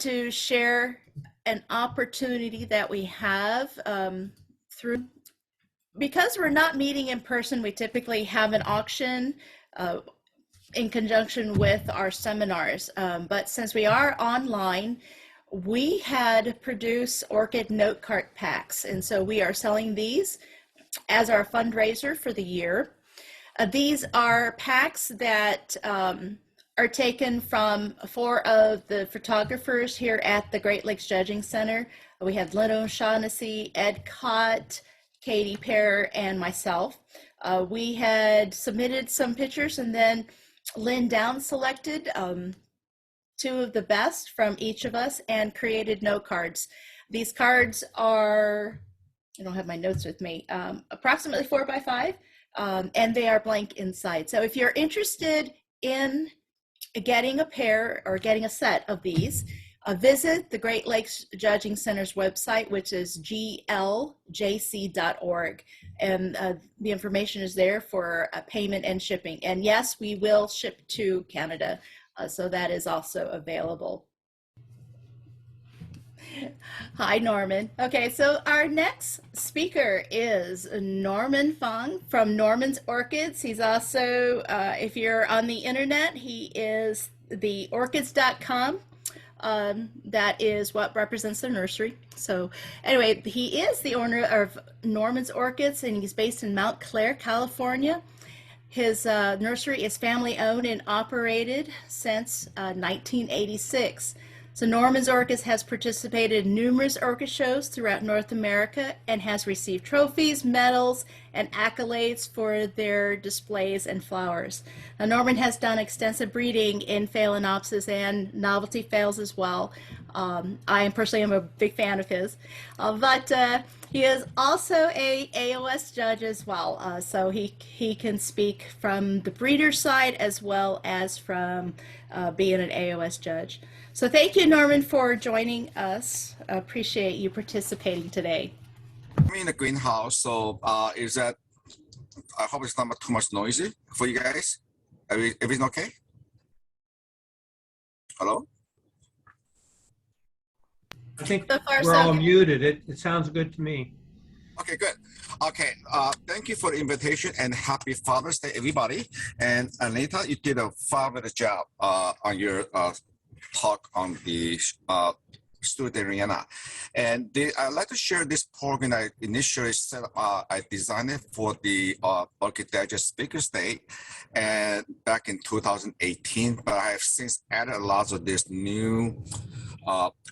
to share an opportunity that we have through, because we're not meeting in person, we typically have an auction in conjunction with our seminars. But since we are online, we had produced orchid note card packs. And so we are selling these as our fundraiser for the year. These are packs that are taken from 4 of the photographers here at the Great Lakes Judging Center. We had Lynn O'Shaughnessy, Ed Cott, Katie Pear, and myself. We had submitted some pictures, and then Lynn down selected 2 of the best from each of us and created note cards. These cards are, I don't have my notes with me, approximately 4 by 5, and they are blank inside. So if you're interested in getting a pair or getting a set of these, visit the Great Lakes Judging Center's website, which is gljc.org. And the information is there for payment and shipping. And yes, we will ship to Canada. So that is also available. Hi, Norman. Okay, so our next speaker is Norman Fang from Norman's Orchids. He's also, if you're on the internet, he is the orchids.com. That is what represents the nursery. So anyway, he is the owner of Norman's Orchids, and he's based in Mount Clair, California. His nursery is family owned and operated since 1986. So Norman's Orchids has participated in numerous orchid shows throughout North America and has received trophies, medals, and accolades for their displays and flowers. Now, Norman has done extensive breeding in Phalaenopsis and novelty phales as well. I personally am a big fan of his, but he is also a AOS judge as well. So he can speak from the breeder side as well as from being an AOS judge. So thank you, Norman, for joining us. I appreciate you participating today. I'm in the greenhouse, so is that, I hope it's not too much noisy for you guys. Everything okay? Hello? I think So far, we're so all good. muted. It sounds good to me. Okay, good. Okay, thank you for the invitation and happy Father's Day, everybody. And Anita, you did a fabulous job on your talk on the student arena. And I'd like to share this program I initially set I designed it for the Orchid Digest Speakers Day and back in 2018, but I have since added a lot of this new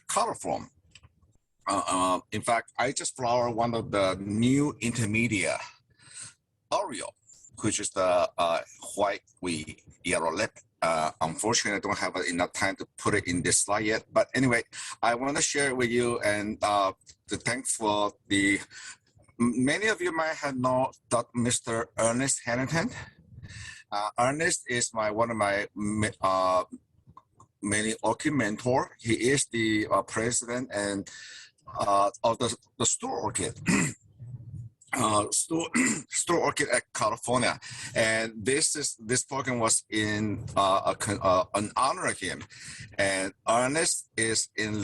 color form. In fact, I just flowered one of the new intermediate Oreo, which is the white with yellow lip. Unfortunately, I don't have enough time to put it in this slide yet. But anyway, I want to share with you and to thank for the, many of you might have known Mr. Ernest Hannington. Ernest is one of my many orchid mentor. He is the president and of the store orchid. Store Orchid at California, and this program was in an honor of him. And Ernest is in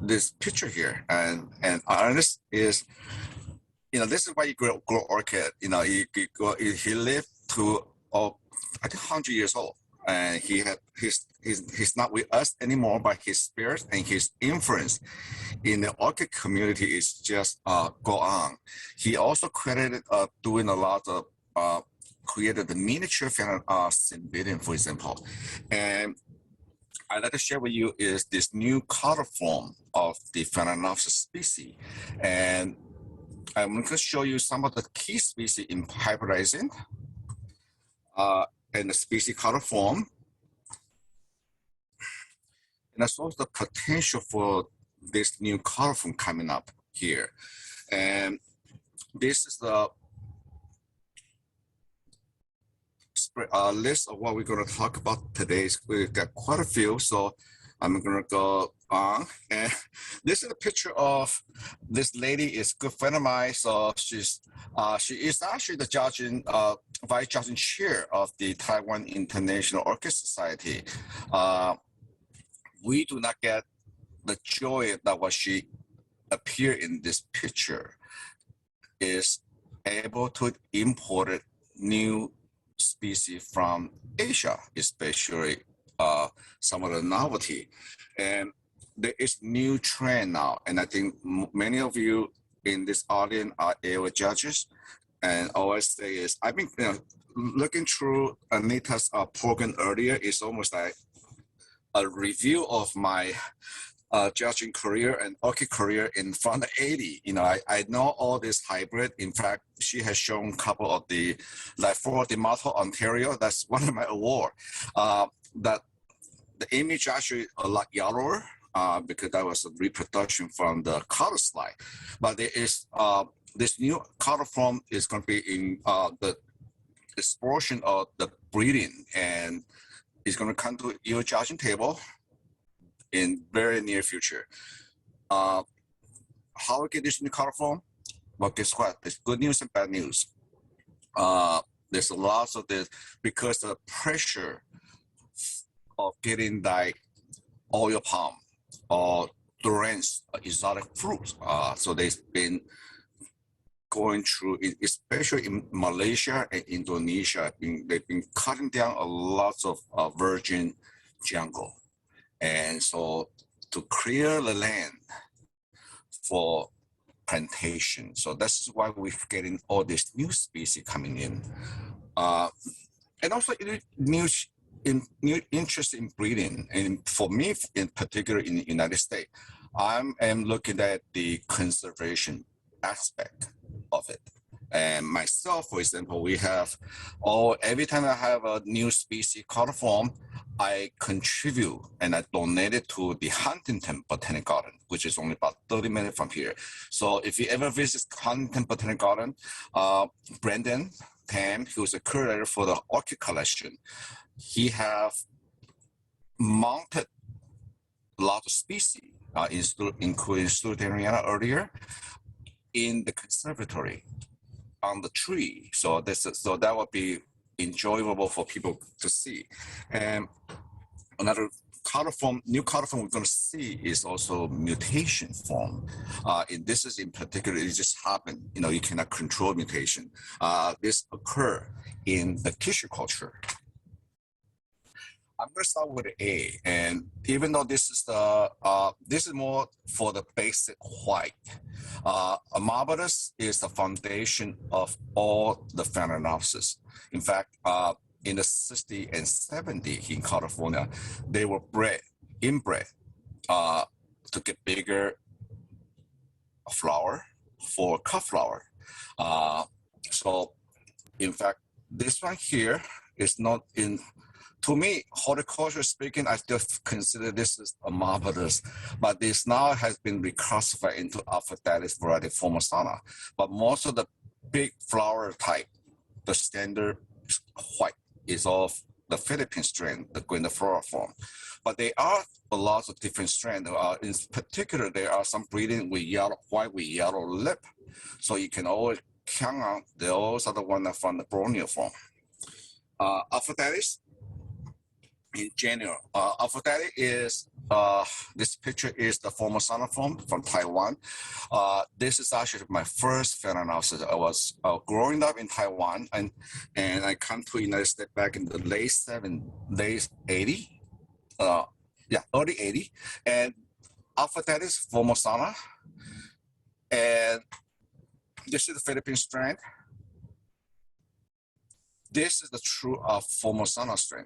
this picture here, and Ernest is, this is why you grow orchid. He lived to I think 100 years old, and he's not with us anymore, but his spirit and his influence in the orchid community is just go on. He also credited doing a lot of created the miniature Cymbidium, for example. And I'd like to share with you is this new color form of the Phalaenopsis species. And I'm going to show you some of the key species in hybridizing and the species color form. And that's also the potential for this new color form coming up here. And this is the list of what we're going to talk about today. We've got quite a few, so I'm going to go on. And this is a picture of this lady, is a good friend of mine. So she is actually the vice judging chair of the Taiwan International Orchid Society. We do not get the joy that what she appear in this picture is able to import new species from Asia, especially some of the novelty. And there is new trend now, and I think many of you in this audience are able judges. And all I say is, I've been looking through Anita's program earlier. It's almost like a review of my judging career and orchid career in front of 80. I know all this hybrid. In fact, she has shown a couple of the, like for the Mato, Ontario, that's one of my award. That the image actually a lot yellower because that was a reproduction from the color slide. But there is this new color form is going to be in the explosion of the breeding, and it's going to come to your judging table in very near future. How we get this new color form? Well, guess what? There's good news and bad news. There's lots of this because the pressure of getting like oil palm or Durance exotic fruits. So they've been going through, especially in Malaysia and Indonesia, they've been cutting down a lot of virgin jungle. And so to clear the land for plantation. So that's why we're getting all these new species coming in. And also new interest in breeding. And for me, in particular in the United States, I am looking at the conservation aspect of it. And myself, for example, we have, every time I have a new species color form, I contribute and I donate it to the Huntington Botanic Garden, which is only about 30 minutes from here. So if you ever visit Huntington Botanic Garden, Brandon Tam, who's a curator for the orchid collection, he have mounted a lot of species, including Sturdivariana earlier, in the conservatory on the tree. So that would be enjoyable for people to see. And another color form, new color form we're going to see is also mutation form. And this is in particular, it just happened. You cannot control mutation. This occur in the tissue culture. I'm going to start with A, and even though this is more for the basic white, Amabilis is the foundation of all the Phalaenopsis. In fact, in the 60s and 70s in California, they were inbred to get bigger flower for cut flower. So, in fact, this one here is not in. To me, horticulture speaking, I still consider this as Amabilis, but this now has been reclassified into Aphrodites variety Formosana. But most of the big flower type, the standard white, is of the Philippine strain, the Guineflora form. But there are a lot of different strains. In particular, there are some breeding with white with yellow lip. So you can always count on those are the ones from the Borneo form. Aphrodites, in general, Aphrodite is, this picture is the Formosana form from Taiwan. This is actually my first Phalaenopsis. I was growing up in Taiwan, and I come to the United States back in the late 80, early 80, and Aphrodite is Formosana, and this is the Philippine strain. This is the true Formosana strain.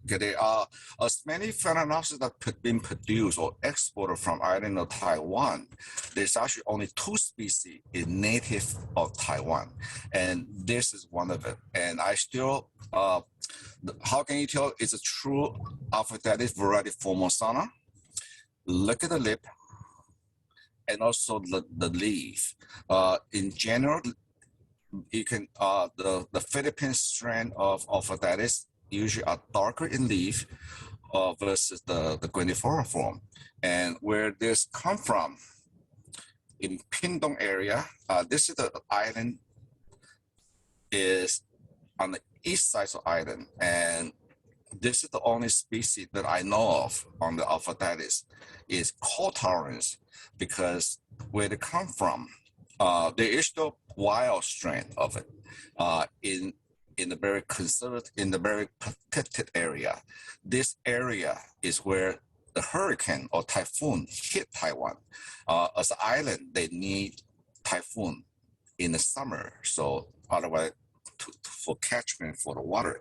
Okay, there are as many Phalaenopsis that have been produced or exported from island of Taiwan. There's actually only 2 species in native of Taiwan, and this is one of it. And I still, how can you tell it's a true Aphrodite variety Formosana? Look at the lip and also the leaf. In general, you can the Philippine strain of Aphrodite usually are darker in leaf versus the Guineflora form. And where this come from, in Pindong area, this is the island is on the east side of the island. And this is the only species that I know of on the Alphadetis is cold tolerance, because where they come from, there is no wild strain of it in the very conservative, in the very protected area. This area is where the hurricane or typhoon hit Taiwan. As an island, they need typhoon in the summer, so otherwise for catchment for the water.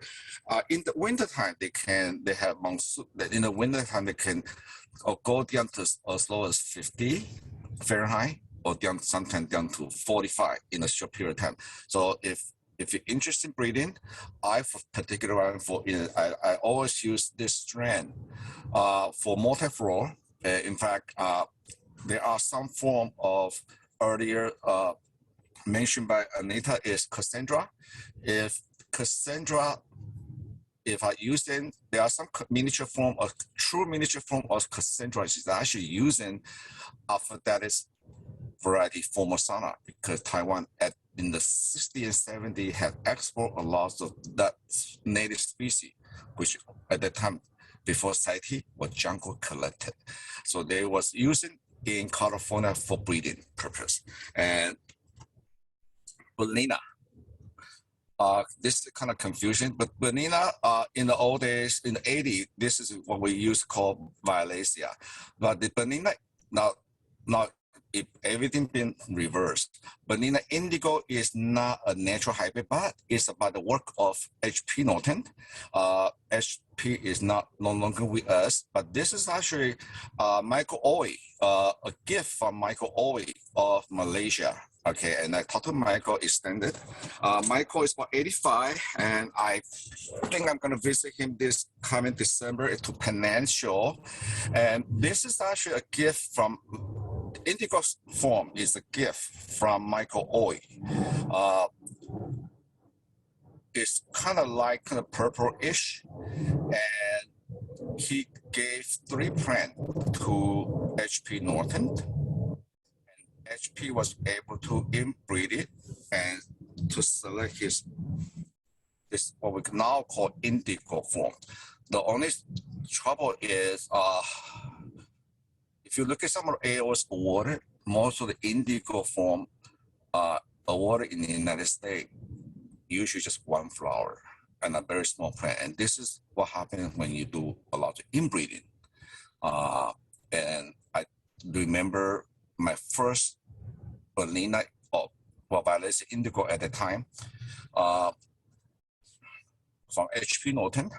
In the wintertime, they have monsoon. In the wintertime, they can go down to as low as 50 Fahrenheit or down sometimes down to 45 in a short period of time. So if you're interested in breeding, I particularly I always use this strain for multiflora. In fact, there are some form of earlier mentioned by Anita is Cassandra. If Cassandra, if I use them, there are some miniature form of true miniature form of Cassandra is actually using Alphadetis variety Formosana, because Taiwan in the 60s and 70s had export a lot of that native species, which at that time before CITES was jungle collected. So they was using in California for breeding purpose. And Bonina, this is kind of confusion, but Bonina in the old days, in the 80s, this is what we used to call Violaceae. But the Bonina, now if everything been reversed. Bonina indigo is not a natural hybrid, but it's about the work of H.P. Norton. H.P. is no longer with us, but this is actually Michael Ooi, a gift from Michael Ooi of Malaysia. Okay, and I talked to Michael extended. Michael is about 85, and I think I'm going to visit him this coming December to Penang show. And this is actually a gift from indigo form is a gift from Michael Ooi. It's kind of like kind of purple-ish, and he gave 3 plants to H.P. Norton. HP was able to inbreed it and to select this what we now call indigo form. The only trouble is if you look at some of the AOs awarded, most of the indigo form awarded in the United States, usually just one flower and a very small plant. And this is what happens when you do a lot of inbreeding. And I remember my first Bonina, Violaceae indigo at the time, from HP Norton,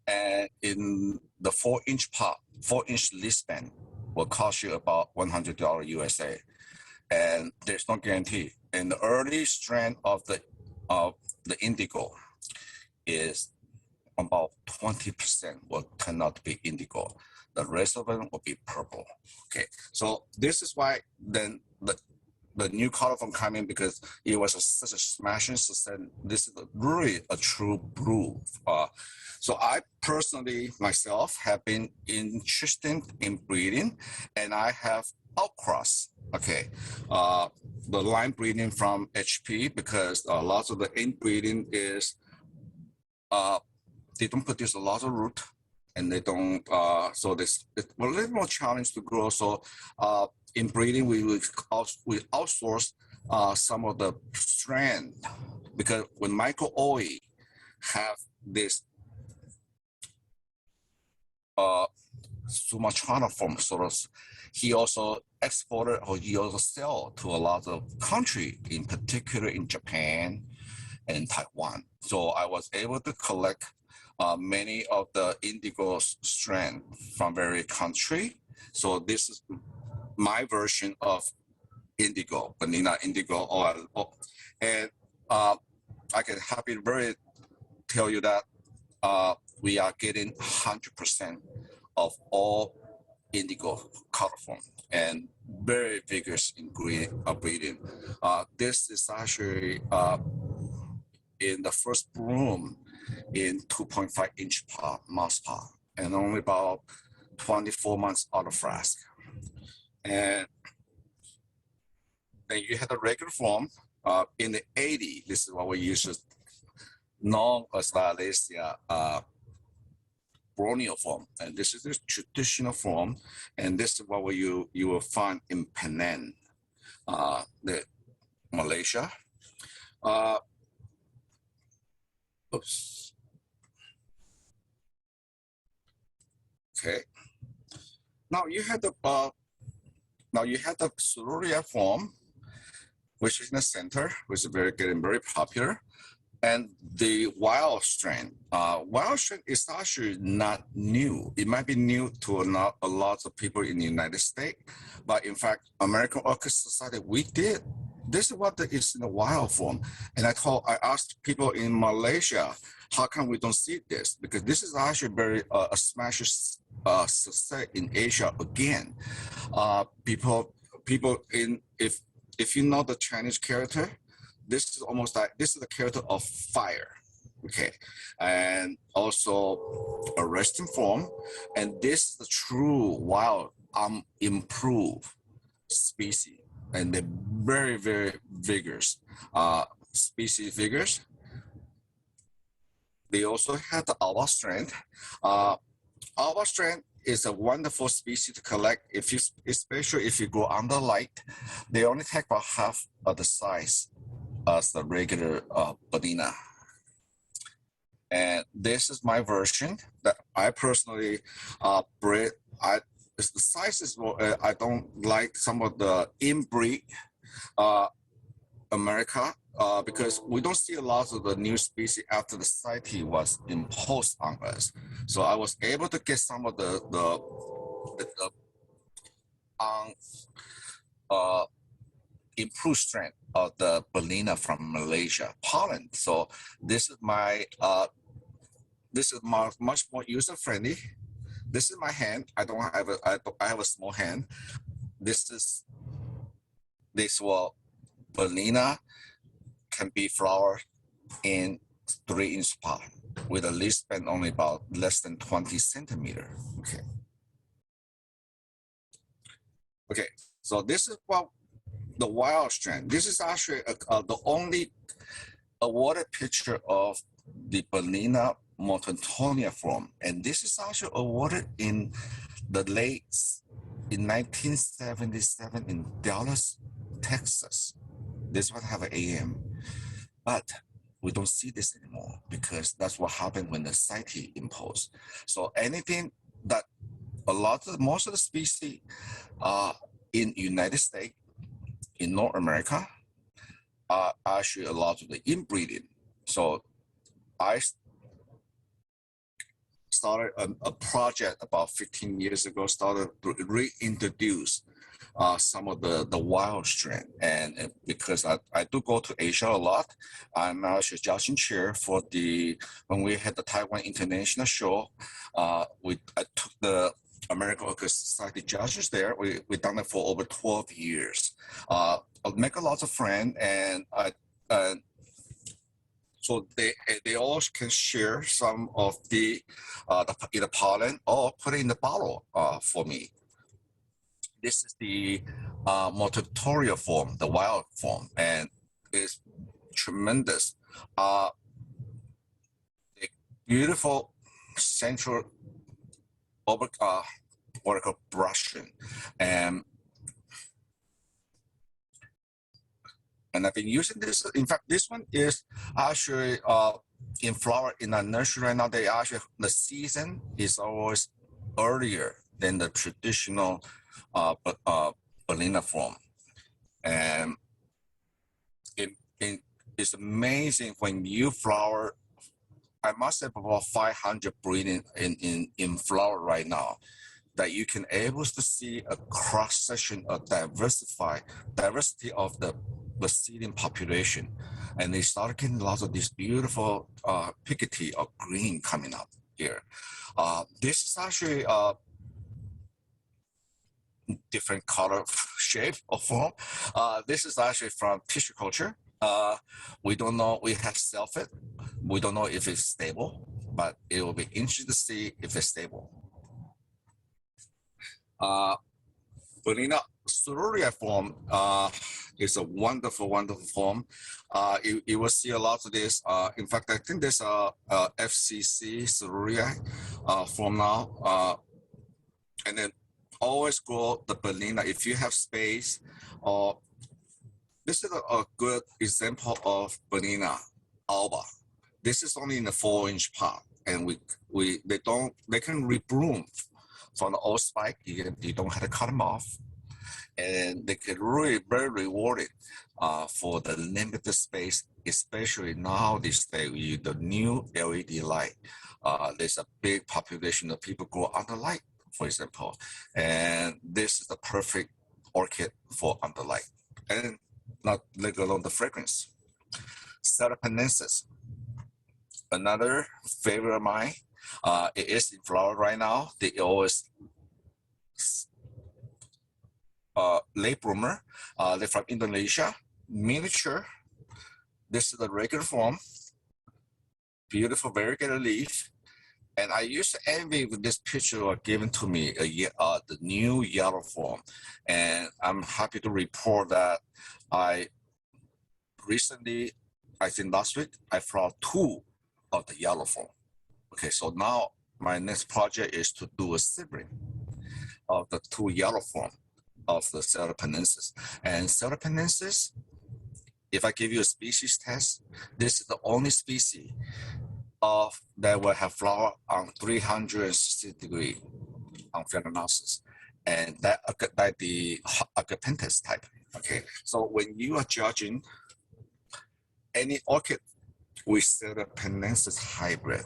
and in the 4-inch pot, 4-inch leaf span will cost you about $100 USA, and there's no guarantee. And the early strand of the indigo is about 20% will turn out to be indigo. The rest of them will be purple. Okay, so this is why then the new color from coming, because it was such a smashing success. This is really a true blue. So I personally myself have been interested in breeding, and I have outcross. Okay, the line breeding from HP, because lots of the inbreeding is they don't produce a lot of root, and they don't. So it's a little more challenge to grow. So in breeding, we outsource some of the strand, because when Michael Ooi have this Sumatrana form, sort of, he also exported or he also sell to a lot of country, in particular in Japan and Taiwan. So I was able to collect many of the indigo strand from various country. So this is my version of indigo, Bonina indigo oil. And I can happy very tell you that we are getting 100% of all indigo color form and very vigorous in breeding. This is actually in the first bloom in 2.5-inch pot, mouse pot, and only about 24 months out of flask. And then you have the regular form. In the 80s, this is what we use known as Violaceae Borneo form, and this is the traditional form, and this is what you will find in Penang, the Malaysia. Oops. Okay. Now you have the Sururia form, which is in the center, which is getting very popular. And the wild strain. Wild strain is actually not new. It might be new to a lot of people in the United States, but in fact, American Orchid Society, we did. This is what is in the wild form. And I asked people in Malaysia, how come we don't see this? Because this is actually very a smash success in Asia again. People in if you know the Chinese character, this is almost like this is the character of fire, okay, and also a resting form, and this is the true wild improved species, and they're very very vigorous species vigorous. They also have the alba strand. Alba strand is a wonderful species to collect. Especially if you go under light, they only take about half of the size as the regular Banana. And this is my version that I personally bred. The sizes, I don't like some of the inbreed America because we don't see a lot of the new species after the society was imposed on us. So I was able to get some of the improved strength of the Banana from Malaysia pollen. So this is much more user friendly. This is my hand. I have a small hand. This Banana can be flowered in 3-inch pot with a leaf span only about less than 20 centimeter. Okay. So this is what the wild strand. This is actually the only awarded picture of the Banana Mototonia form, and this is actually awarded in 1977 in Dallas, Texas. This one have an AM, but we don't see this anymore because that's what happened when the society imposed. So anything that most of the species in United States, in North America, are actually a lot of the inbreeding. So I started a project about 15 years ago, started to reintroduce some of the wild strain. And because I do go to Asia a lot, I'm actually judging chair for when we had the Taiwan International Show, I took the American Orchid Society judges there. We done it for over 12 years. I make a lot of friends, and so they all can share some of the either pollen or put it in the bottle for me. This is the Mototoria form, the wild form, and it's tremendous. A beautiful central vertical brushing, and I've been using this. In fact, this one is actually in flower in a nursery right now. The season is always earlier than the traditional Banana form, and it's amazing when you flower. I must have about 500 breeding in flower right now, that you can able to see a cross section of diversity of the seeding population, and they start getting lots of this beautiful piggy of green coming up here. This is actually different color, shape, or form. This is actually from tissue culture. We don't know. We have self-it. We don't know if it's stable, but it will be interesting to see if it's stable. Banana Sururia form. It's a wonderful, wonderful form. You will see a lot of this. In fact, I think there's a FCC cerulean form now. And then always grow the Bernina if you have space. Or this is a good example of Bernina alba. This is only in a 4-inch pot, and they can rebloom from the old spike. You don't have to cut them off, and they can really very rewarding for the limited space, especially now this day with the new LED light. There's a big population of people grow under light, for example, and this is the perfect orchid for under light, and not let alone the fragrance. Phalaenopsis, another favorite of mine. It is in flower right now. They always late bloomer. They're from Indonesia. Miniature. This is the regular form. Beautiful variegated leaf. And I used to envy with this picture given to me, the new yellow form. And I'm happy to report that I recently, I think last week, I flowered 2 of the yellow form. Okay, so now my next project is to do a sibling of the 2 yellow form of the Phalaenopsis. And Phalaenopsis, if I give you a species test, this is the only species that will have flower on 360 degrees on Phalaenopsis, and that the agapenthus type. Okay, so when you are judging any orchid with Phalaenopsis hybrid,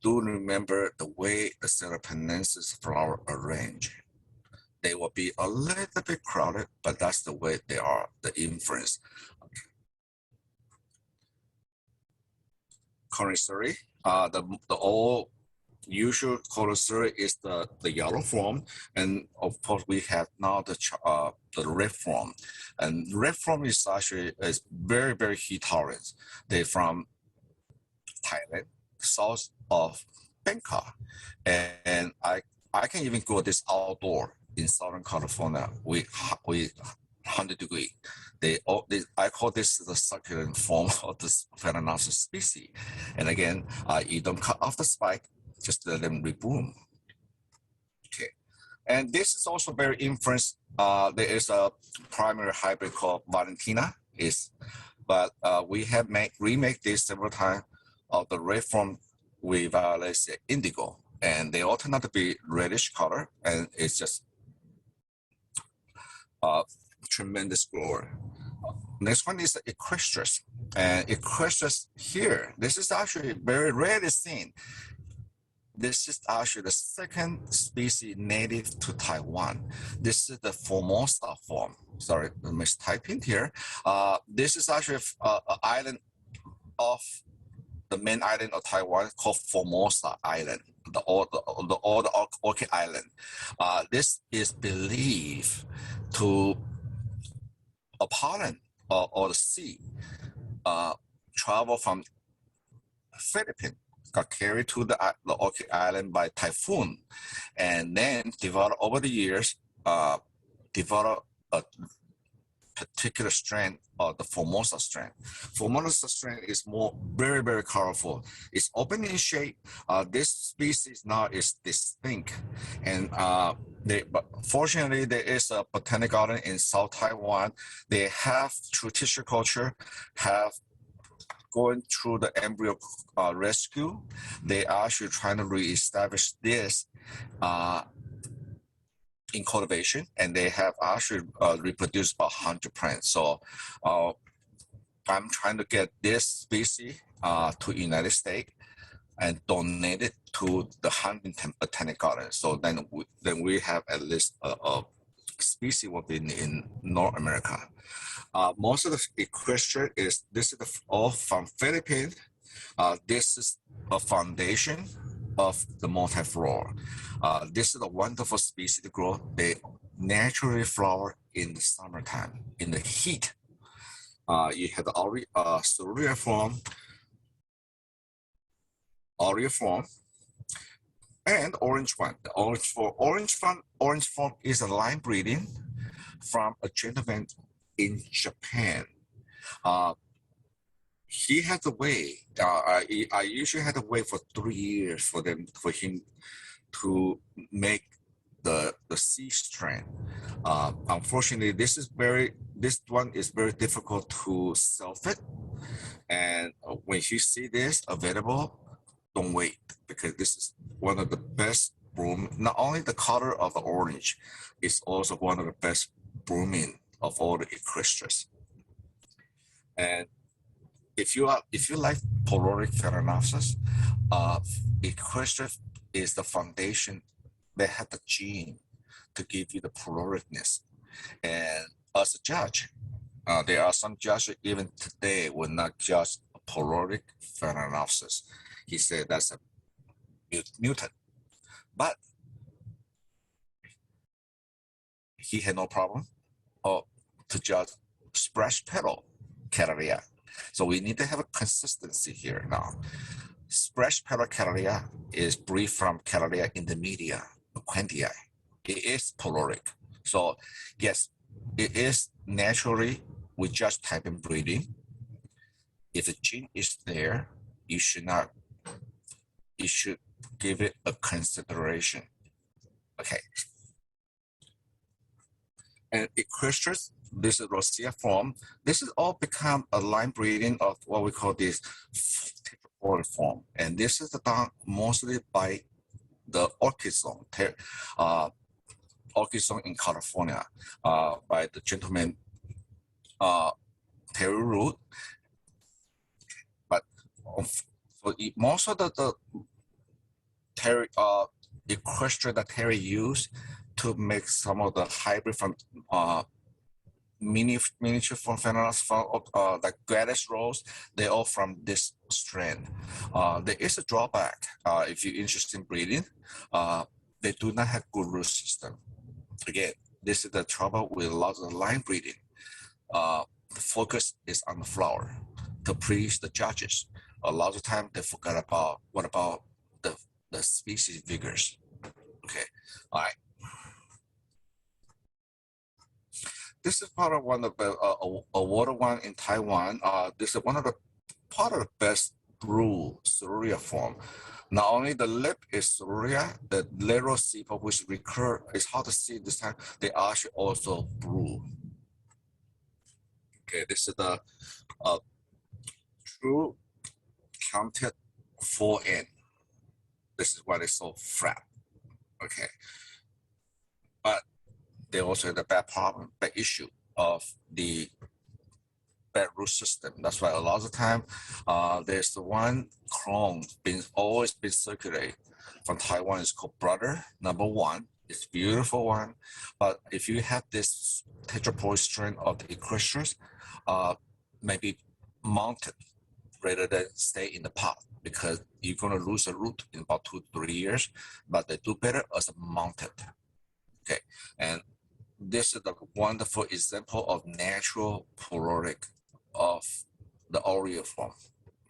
do remember the way the Phalaenopsis flower arrange. They will be a little bit crowded, but that's the way they are, the inference. Connoisseur, the old usual connoisseur is the yellow form, and of course we have now the red form, and red form is actually very, very heat tolerant. They're from Thailand, south of Bangkok, and I can even grow this outdoor in Southern California with 100 degrees. I call this the succulent form of the Phalaenopsis species. And again, you don't cut off the spike, just let them rebloom. Okay, and this is also very influenced. There is a primary hybrid called Valentina, but we have remake this several times of the red form with let's say indigo, and they all turn out to be reddish color, and it's just tremendous grower. Next one is Equestris. And Equestris here, this is actually very rarely seen. This is actually the second species native to Taiwan. This is the Formosa form. Sorry, I mistyping here. This is actually an island off the main island of Taiwan called Formosa Island, the Orchid Island. This is believed to a pollen or the seed travel from Philippines, got carried to the Orchid Island by typhoon, and then developed over the years, develop a particular strain of the Formosa strain. Formosa strain is very, very colorful. It's open in shape. This species now is distinct, and but fortunately there is a botanic garden in South Taiwan. They have through tissue culture have going through the embryo rescue. They are actually trying to reestablish this in cultivation, and they have actually reproduced 100 plants. So I'm trying to get this species to United States and donate it to the Huntington Botanic Garden. So then we have at least a species will be in North America. Most of the equestrian this is all from Philippines. This is a foundation of the multiflora. This is a wonderful species to grow. They naturally flower in the summertime, in the heat. You have the cerulean form, and orange one. The orange form is a line breeding from a gentleman in Japan. He had to wait. I usually had to wait for 3 years for him to make the C strain. Unfortunately, this one is very difficult to self it. And when you see this available, don't wait, because this is one of the best bloom. Not only the color of the orange, it's also one of the best blooming of all the equistras. And if you like polaric Phalaenopsis, equistras is the foundation that had the gene to give you the poloricness. And as a judge, there are some judges even today will not judge polaric Phalaenopsis. He said that's a mutant, but he had no problem to judge splash petal Cattleya. So we need to have a consistency here now. Splash petal Cattleya is breed from Cattleya intermedia, Quentii. It is polaric. So yes, it is naturally we just type in breeding. If the gene is there, you should give it a consideration. Okay. And equistras, this is Rosia form. This is all become a line breeding of what we call this tetraploid form. And this is done mostly by the orchid zone, orchid zone in California, by the gentleman Terry Root. But for most of the Terry equestria that Terry used to make some of the hybrid from miniature from Phalaenopsis, like Gladys Rose, they're all from this strand. There is a drawback. If you're interested in breeding, they do not have good root system. Again, this is the trouble with a lot of line breeding. The focus is on the flower to please the judges. A lot of time they forget about what about the species vigors. Okay, all right. This is part of one of the a water one in Taiwan. This is one of the part of the best brew cerurea form. Not only the lip is cerurea, the little sepal which recur is hard to see this time. They actually also brew. Okay, this is the true counted 4N. This is why it's so flat. Okay, but they also have the bad problem, bad issue of the bad root system. That's why a lot of the time there's the one clone always been circulated from Taiwan. It's called Brother #1. It's a beautiful one, but if you have this tetraploid strain of the equistras, maybe mounted rather than stay in the pot, because you're going to lose a root in about 2 to 3 years, but they do better as a mounted. Okay, and this is a wonderful example of natural polaric of the Oreo form.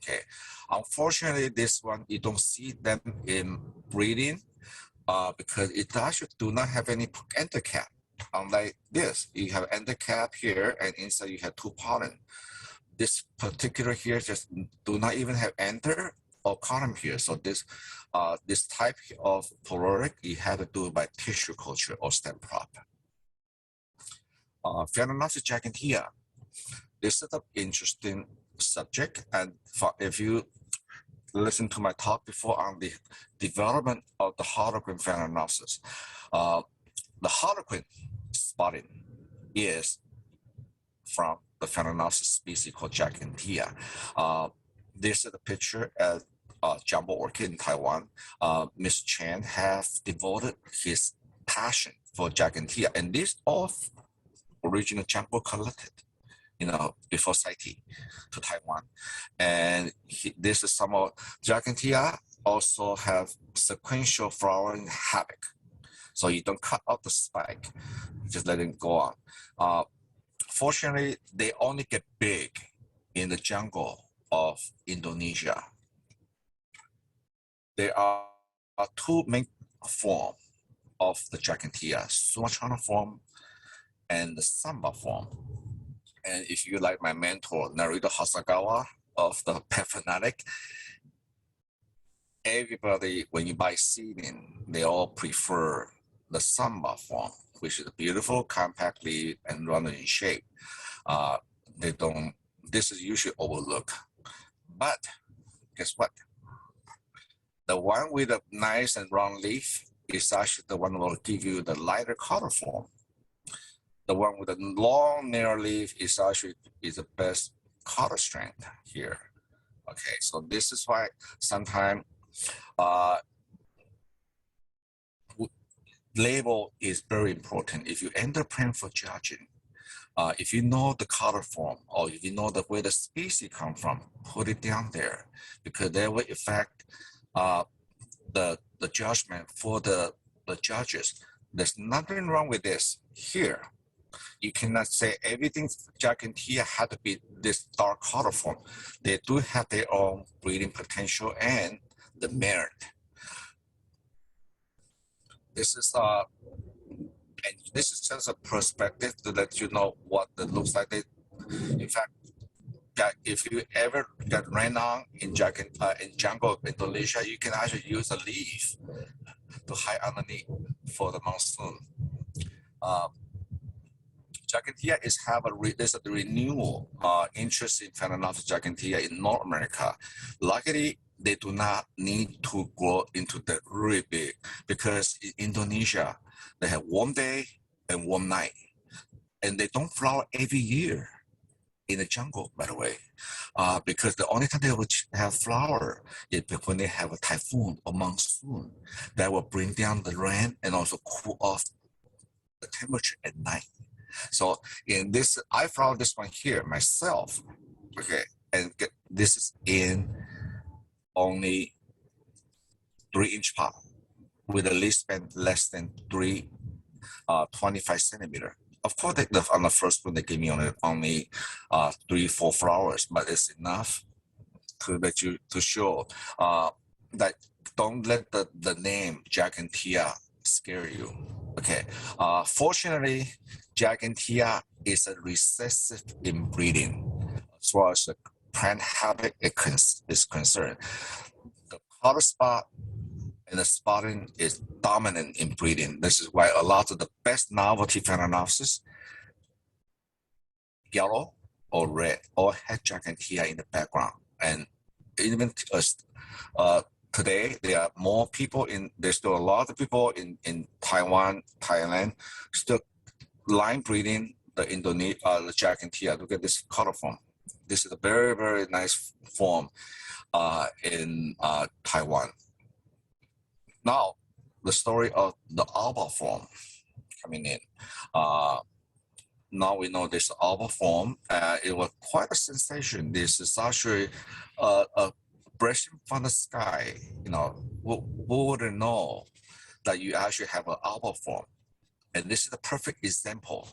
Okay, unfortunately, this one you don't see them in breeding because it actually do not have any endocap. Unlike this, you have endocap here, and inside you have 2 pollen. This particular here just do not even have enter or column here. So this this type of polaric, you have to do it by tissue culture or stem prop. Phalaenopsis gigantea. This is an interesting subject, and if you listen to my talk before on the development of the Harlequin Phalaenopsis, the Harlequin spotting is from the Phalaenopsis species called gigantea. This is a picture at Jumbo Orchid in Taiwan. Ms. Chen has devoted his passion for gigantea, and this all original Jumbo collected, before CITE to Taiwan. And this is some of gigantea also have sequential flowering habit. So you don't cut out the spike, just let it go on. Fortunately, they only get big in the jungle of Indonesia. There are 2 main forms of the gigantea, Sumatrana form and the Samba form. And if you like my mentor, Narita Hasagawa of the Pet Fanatic, everybody, when you buy seeding, they all prefer the Samba form, which is beautiful, compact leaf, and rounded in shape. They don't, this is usually overlooked. But guess what? The one with a nice and round leaf is actually the one that will give you the lighter color form. The one with a long, narrow leaf is actually the best color strength here. Okay, so this is why sometimes label is very important. If you enter print for judging, if you know the color form or if you know where the species come from, put it down there because that will affect the judgment for the judges. There's nothing wrong with this here. You cannot say everything Gigantea had to be this dark color form. They do have their own breeding potential and the merit. This is and this is just a perspective to let you know what it looks like. In fact, if you ever get rain on in jungle of Indonesia, you can actually use a leaf to hide underneath for the monsoon. Gigantea there's a renewal interest in Phalaenopsis gigantea in North America. Luckily, they do not need to grow into the really big because in Indonesia, they have warm day and warm night. And they don't flower every year in the jungle, by the way, because the only time they will have flower is when they have a typhoon or monsoon that will bring down the rain and also cool off the temperature at night. So in this, I found this one here myself, okay, and this is in only 3-inch pot with a leaf span less than 25 centimeter. Of course, on the first one, they gave me only 3-4 flowers, but it's enough to let you to show that don't let the name Gigantea scare you. Okay, fortunately, Gigantea is a recessive inbreeding as far as the plant habit is concerned. The color spot and the spotting is dominant in breeding. This is why a lot of the best novelty Phalaenopsis, yellow or red, all have Gigantea in the background. And even today, there are more people there's still a lot of people in Taiwan, Thailand, still line breeding the Gigantea. Look at this color form. This is a very, very nice form in Taiwan. Now, the story of the alba form coming in. Now we know this alba form. It was quite a sensation. This is actually a brushing from the sky. You know, who wouldn't know that you actually have an alba form? And this is a perfect example.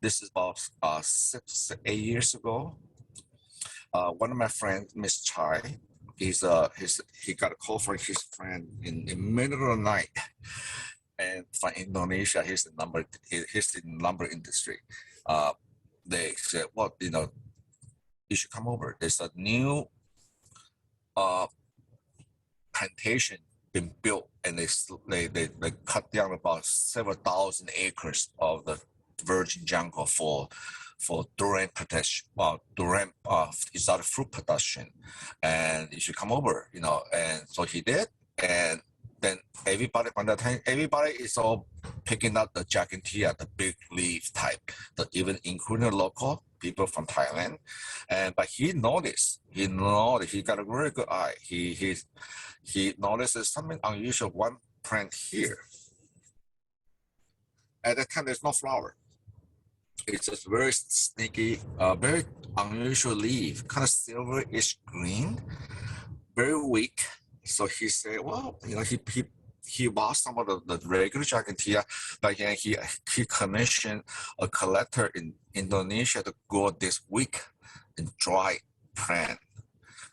This is about 6 to 8 years ago. One of my friends, Miss Chai, he got a call from his friend in the middle of the night, and from Indonesia. He's in the lumber industry. They said, "Well, you should come over. There's a new plantation been built, and they cut down about several thousand acres of the virgin jungle for durian protection, durian exotic fruit production, and you should come over, And so he did, and then by that time, everybody is all picking up the Gigantea, the big leaf type, even including local people from Thailand, but he noticed, he got a very good eye. He notices something unusual. One plant here. At that time, there's no flower. It's just very sneaky, very unusual leaf, kind of silverish green, very weak. So he said, well, he bought some of the regular Gigantea, but then he commissioned a collector in Indonesia to grow this weak and dry plant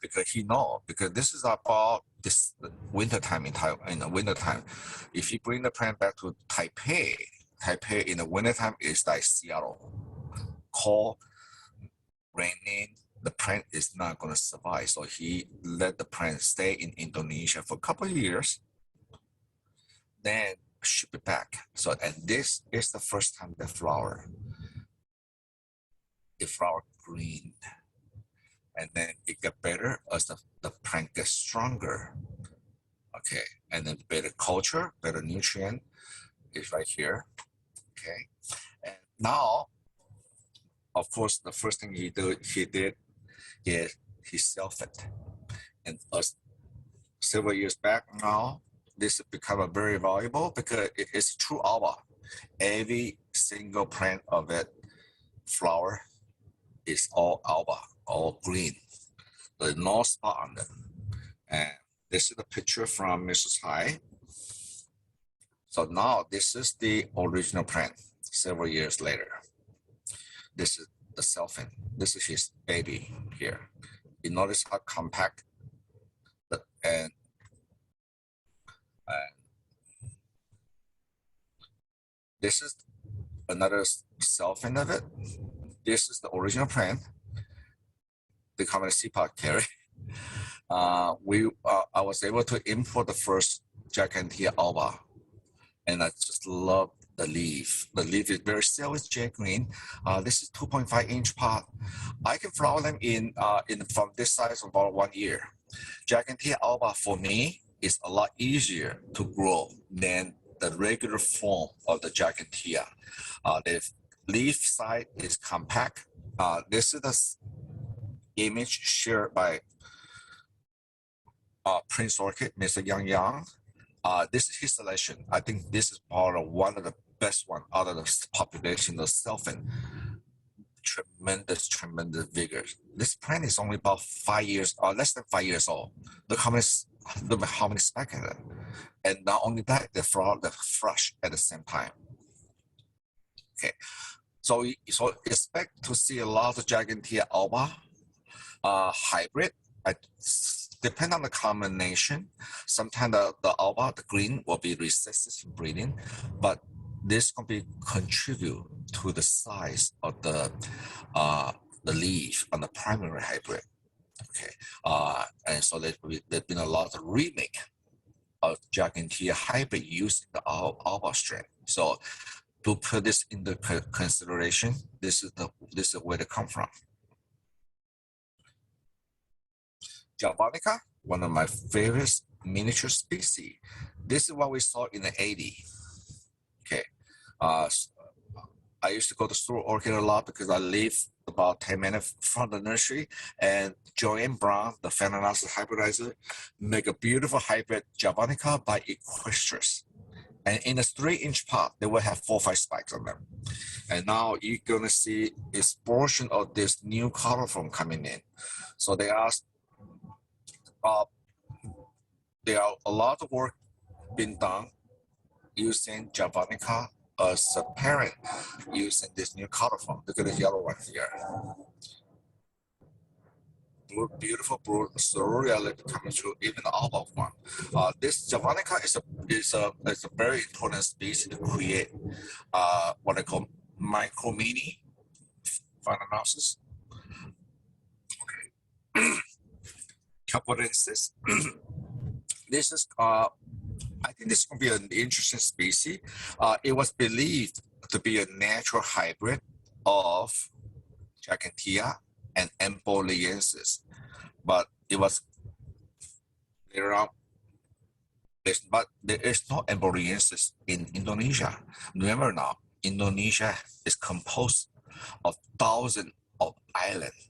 because this is about this wintertime in the wintertime. If you bring the plant back to Taipei in the wintertime is like Seattle, cold, raining, the plant is not going to survive. So he let the plant stay in Indonesia for a couple of years, then ship it back. So, and this is the first time they flower. It flower green, and then it get better as the plant gets stronger. Okay, and then better culture, better nutrient is right here. Okay, and now, of course, the first thing he did is he self it, and us several years back now, this has become very valuable because it's true alba. Every single plant of it flower is all alba, all green. There's no spot on them. And this is the picture from Mrs. Hai. So now this is the original plant several years later. This is the selfing. This is his baby here. You notice how compact and this is another selfing of it. This is the original plant. They come in a seapot carry. I was able to import the first Gigantea alba, and I just love the leaf. The leaf is very silver jade green. This is 2.5-inch pot. I can flower them in from this size about 1 year. Gigantea alba for me is a lot easier to grow than the regular form of the Gigantea. The leaf size is compact. This is the image shared by Prince Orchid, Mr. Yang Yang. This is his selection. I think this is probably one of the best one out of the population of Selfin. Tremendous vigor. This plant is only about 5 years, or less than 5 years old. Look how many spikes in it. And not only that, the flower, the fresh at the same time. Okay, so expect to see a lot of Gigantea alba hybrid. Depend on the combination. Sometimes the alba, the green, will be resistant in breeding, but this can be contribute to the size of the leaf on the primary hybrid. Okay, and so there's been a lot of remake of Gigantea hybrid using the alba strain. So to put this into consideration, this is where they come from. Javanica, one of my favorite miniature species. This is what we saw in the 80s. Okay, I used to go to store orchid a lot because I live about 10 minutes from the nursery, and Joanne Brown, the Phalaenopsis hybridizer, make a beautiful hybrid Javanica by Equestris. And in a 3-inch pot, they will have 4 or 5 spikes on them. And now you're gonna see explosion of this new color form coming in. So there are a lot of work being done using Javanica as a parent using this new color form. Look at the yellow one here. Beautiful brood cerulean coming through, even the alba one. This Javanica is a very important species to create what I call micro mini Phalaenopsis. Okay. Caporensis. This is I think this is going to be an interesting species. It was believed to be a natural hybrid of Gigantea and Emboliensis, but it was there is no Emboliensis in Indonesia. Remember now, Indonesia is composed of thousands of islands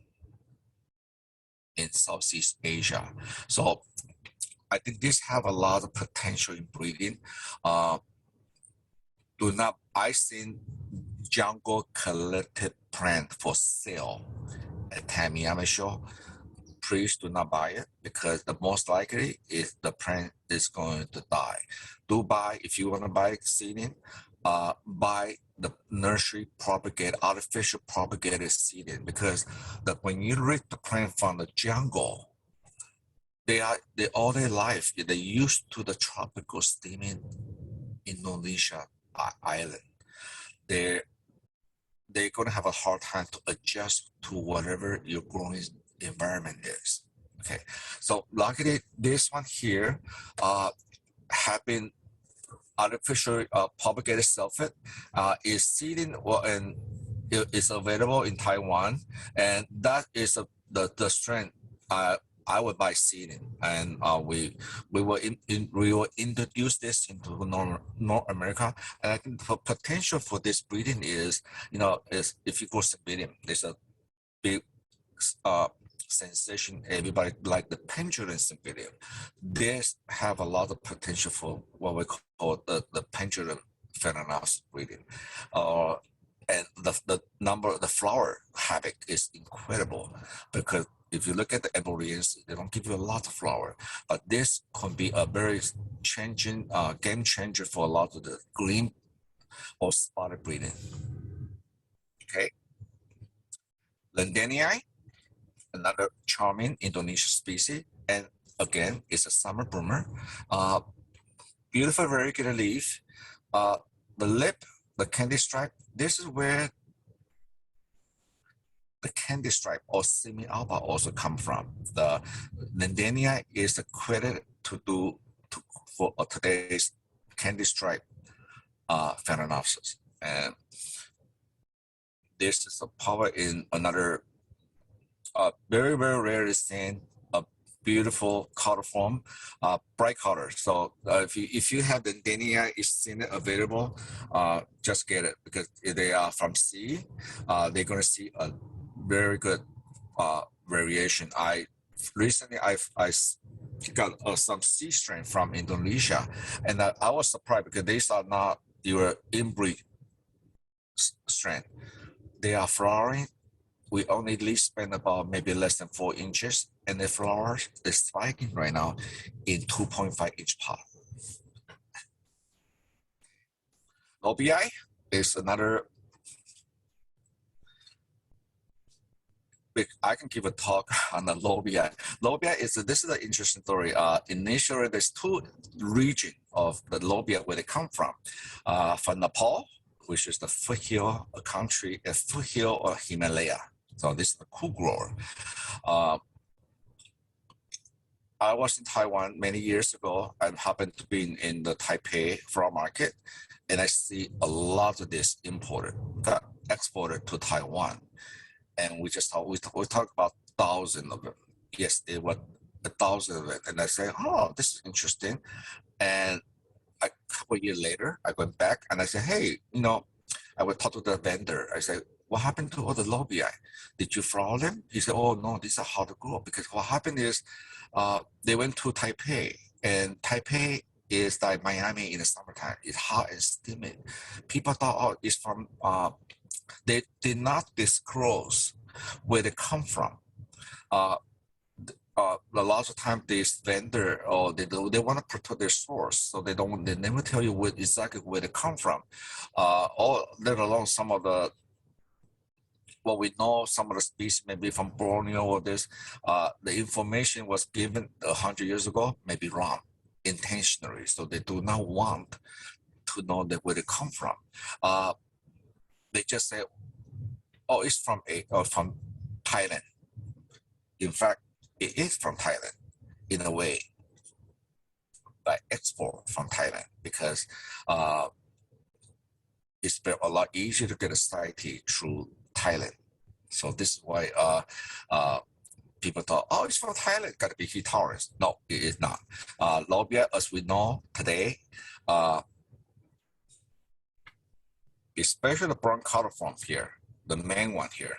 in Southeast Asia. So I think this have a lot of potential in breeding. I seen jungle collected plant for sale at Tamiyama show. Please do not buy it because the most likely is the plant is going to die. Do buy, if you want to buy seeding, buy the nursery artificial propagated seeding, because when you read the plant from the jungle, they all their life they're used to the tropical steaming Indonesia island. they're going to have a hard time to adjust to whatever your growing environment is. Okay, so luckily this one here have been artificially propagated sulfate is seeding and is available in Taiwan, and that is the strength. I would buy seeding, and we will introduce this into North America. And I think the potential for this breeding is, is if you go civilian, there's a big sensation. Everybody like the pendulum civilian. This have a lot of potential for what we call the pendulum Phalaenopsis breeding. And the flower habit is incredible, because if you look at the Eborians, they don't give you a lot of flower, but this can be a very changing game changer for a lot of the green or spotted breeding. Okay, Lindeniae, another charming Indonesian species, and again, it's a summer bloomer. Beautiful variegated leaf. The lip, the candy stripe. This is where the candy stripe or semi-alba also come from. The Lindenia is the credit for today's candy stripe Phalaenopsis, and this is a power in another very rarely seen a beautiful color form, bright color. So if you have the Lindenia is seen available, just get it, because if they are from sea, they're gonna see a very good variation. Recently I got some sea strain from Indonesia, and I was surprised because these are not your inbreed strain. They are flowering. We only spend about maybe less than 4 inches, and the flowers is spiking right now in 2.5-inch pot. Lobii is another. I can give a talk on the Lobii. Lobii this is an interesting story. Initially, there's 2 regions of the Lobii where they come from Nepal, which is the foothill country, a foothill or Himalaya. So this is a cool grower. I was in Taiwan many years ago and happened to be in the Taipei flower market, and I see a lot of this got exported to Taiwan. And we talk about thousands of them. Yes, there were 1,000 of it. And I say, oh, this is interesting. And a couple of years later, I went back and I said, hey, I would talk to the vendor. I said, what happened to all the Lobii? Did you flower them? He said, oh, no, these are hard to grow. Because what happened is they went to Taipei, and Taipei is like Miami in the summertime. It's hot and steamy. People thought, oh, it's from, they did not disclose where they come from. A lot of time, this vendor or they want to protect their source, so they never tell you exactly where they come from, or let alone some of the what we know, some of the species maybe from Borneo or this. The information was given 100 years ago, maybe wrong, intentionally. So they do not want to know where they come from. They just say, oh, it's from Thailand. In fact, it is from Thailand in a way, by export from Thailand, because it's been a lot easier to get a society through Thailand. So this is why people thought, oh, it's from Thailand, got to be heat tolerant. No, it is not. Lobii, as we know today, especially the brown color form here, the main one here,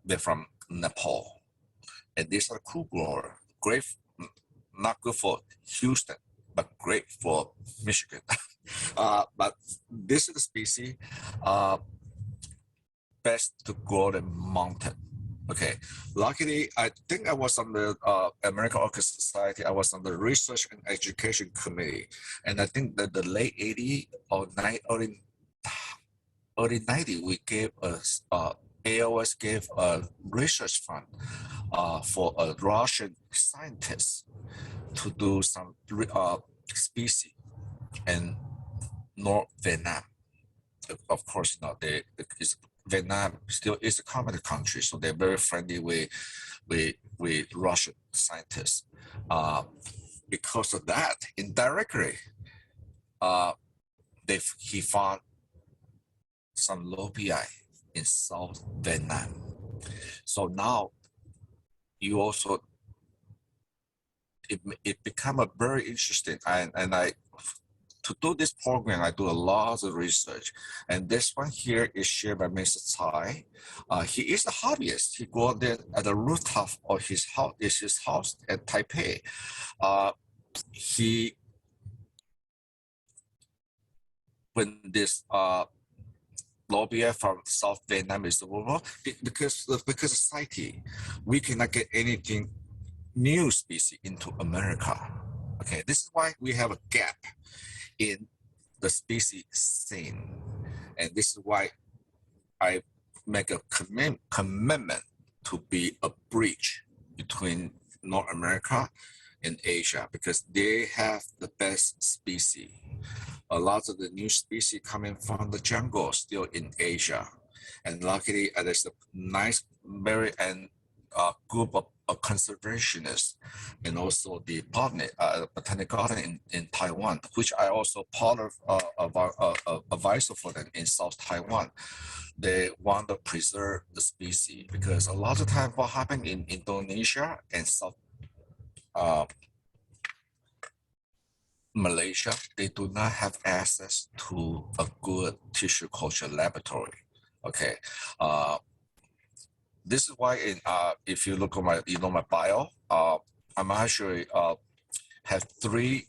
they're from Nepal. And these are cool grower, great, not good for Houston, but great for Michigan. But this is the species best to grow the mountain. Okay, luckily, I think I was on the American Orchid Society. I was on the Research and Education Committee, and I think that the late 80s or early 90s, we gave us AOS gave a research fund for a Russian scientist to do some species in North Vietnam. of course, Vietnam still is a communist country, so they're very friendly with Russian scientists. Because of that, indirectly, he found some lobia in South Vietnam. So now you also it become a very interesting, and I to do this program, I do a lot of research. And this one here is shared by Mr. Tsai. He is a hobbyist. He go there at the rooftop of his house at Taipei. He when this lobby from South Vietnam is over because of society, we cannot get anything new species into America. Okay, this is why we have a gap in the species scene, and this is why I make a commitment to be a bridge between North America and Asia, because they have the best species. A lot of the new species coming from the jungle still in Asia, and luckily there's a nice very and group of conservationists, and also the botanic garden in Taiwan, which I also part of our advisor for them in South Taiwan. They want to preserve the species, because a lot of time what happened in Indonesia and South Malaysia, they do not have access to a good tissue culture laboratory. Okay, this is why if you look at my bio, I'm actually have three.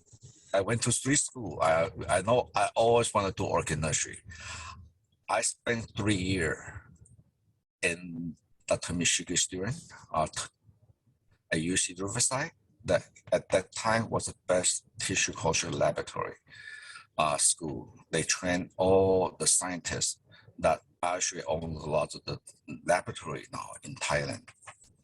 I went to three schools. I know I always want to do orchid nursery. I spent 3 years in Dr. Michigan student at UC Riverside. That at that time was the best tissue culture laboratory school. They trained all the scientists that actually own a lot of the laboratory now in Thailand,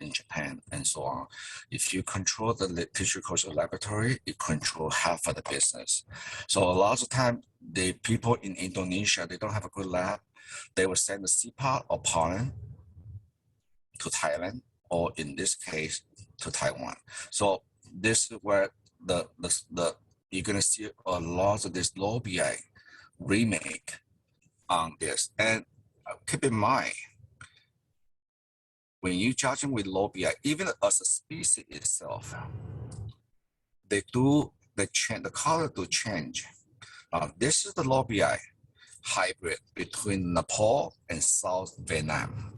in Japan, and so on. If you control the tissue culture laboratory, you control half of the business. So a lot of time, the people in Indonesia, they don't have a good lab. They will send the seed pod or pollen to Thailand, or in this case, to Taiwan. So this is where the you're gonna see a lot of this lobia remake on this. And keep in mind, when you judging with lobia, even as a species itself, they change, the color do change. This is the lobia hybrid between Nepal and South Vietnam.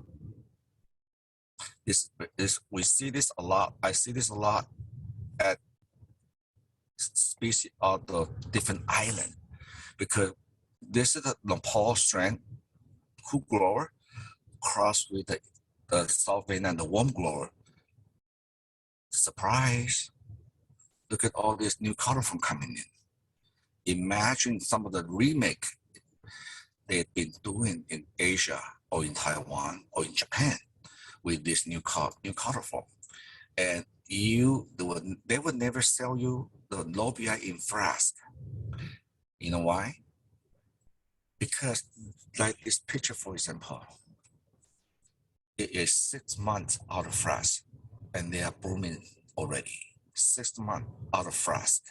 We see this a lot. I see this a lot at species of the different island, because this is the Nepal strain who grower cross with the South Vietnam, the warm grower. Surprise! Look at all this new color from coming in. Imagine some of the remake they've been doing in Asia or in Taiwan or in Japan with this new color form, and they would never sell you the lobia in flask. You know why? Because like this picture, for example, it is 6 months out of flask, and they are blooming already. 6 months out of flask.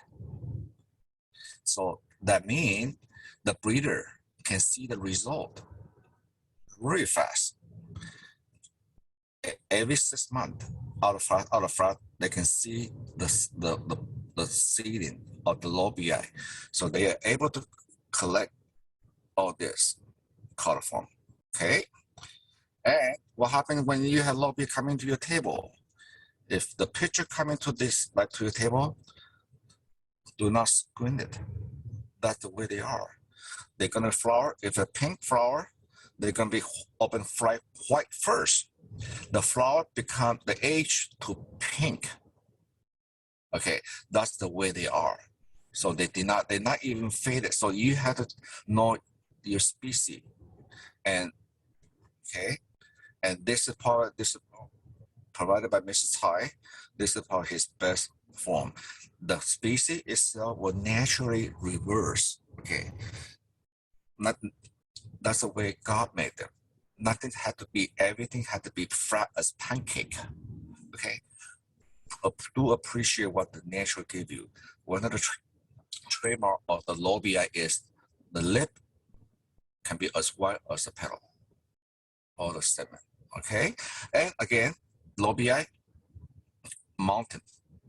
So that means the breeder can see the result really fast. Every 6 months out of flask, they can see the seeding of the lobia. So they are able to collect all this color form. Okay. And what happens when you have lobia coming to your table? If the picture coming to this, like to your table, do not squint it. That's the way they are. They're gonna flower. If a pink flower, they're gonna be open white first. The flower become the age to pink. Okay, that's the way they are. So they're not even faded. So you have to know your species. And okay, and this is provided by Mrs. Tsai. This is part his best form. The species itself will naturally reverse. Okay, not That's the way God made them. Nothing had to be, everything had to be flat as pancake. Okay, do appreciate what the nature gave you. One of the trademark of the lobia is the lip can be as wide as the petal or the stem. Okay, and again, lobia mountain.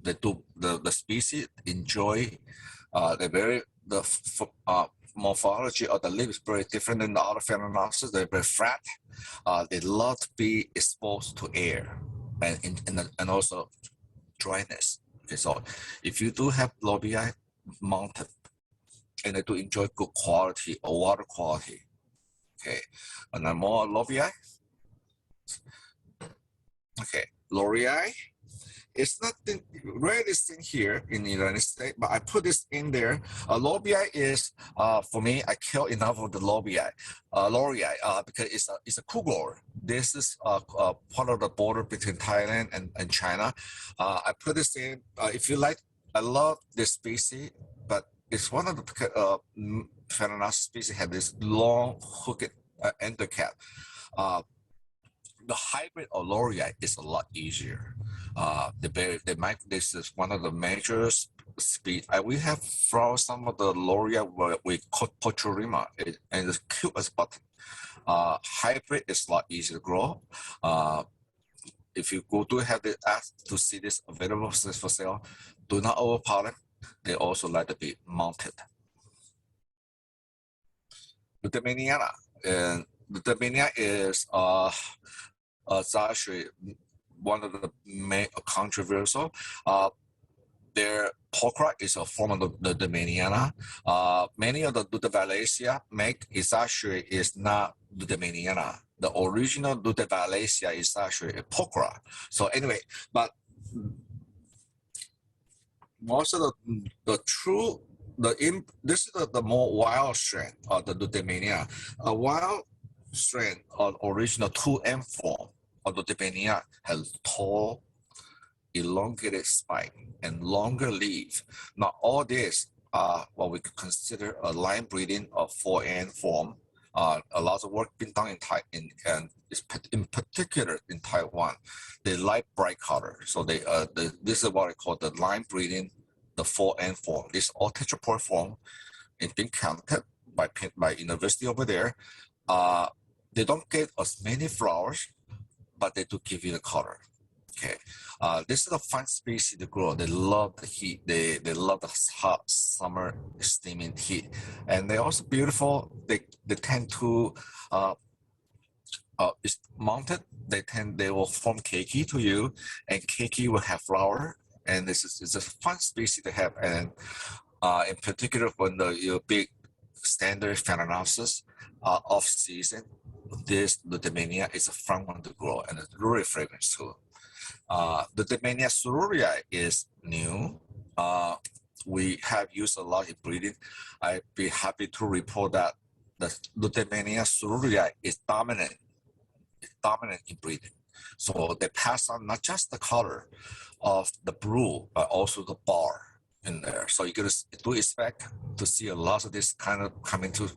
The species enjoy the morphology of the lip is very different than the other Phalaenopsis. They're very flat. They love to be exposed to air and also dryness. Okay, so if you do have lobia mountain and they do enjoy good quality or water quality, okay, and then more lobia. Okay, L'Oreal. It's not the rarely seen here in the United States, but I put this in there. Lobia is, for me, I kill enough of the lobia, because it's a cool grower. This is part of the border between Thailand and China. I put this in. If you like, I love this species, but it's one of the Phalaenopsis species had this long hooked endocap. The hybrid of L'Oreal is a lot easier. This is one of the major speed. We have from some of the L'Oreal where we call Pochurima, and it's cute as button. Hybrid is a lot easier to grow. If you go to have the ask to see this available for sale, do not overpollen. They also like to be mounted. Lutemaniana, and Lutemania is it's actually one of the main controversial. Their pokra is a form of the Lutemaniana. Many of the Lutevalaceae make is not Lutemaniana. The original Lutevalaceae is actually a pokra. So anyway, but most of this is the more wild strain of the Lutemania. A wild strain of original 2M form of Lutemania has tall, elongated spike and longer leaf. Now all this are what we could consider a line breeding of 4N form. A lot of work been done in particular in Taiwan. They like bright color, so this is what I call the line breeding, the 4N form. This all tetraploid form is being counted by university over there. They don't get as many flowers, but they do give you the color. Okay, this is a fun species to grow. They love the heat. They love the hot summer steaming heat, and they're also beautiful. They tend to it's mounted. They will form keiki to you, and keiki will have flower. And it's a fun species to have. And in particular, when your big standard Phalaenopsis off season, this Lutemania is a fun one to grow, and it's really fragrant too. The Lutemania cerurea is new. We have used a lot in breeding. I'd be happy to report that the Lutemania cerurea is dominant in breeding. So they pass on not just the color of the brood, but also the bar in there. So you're gonna do expect to see a lot of this kind of coming to.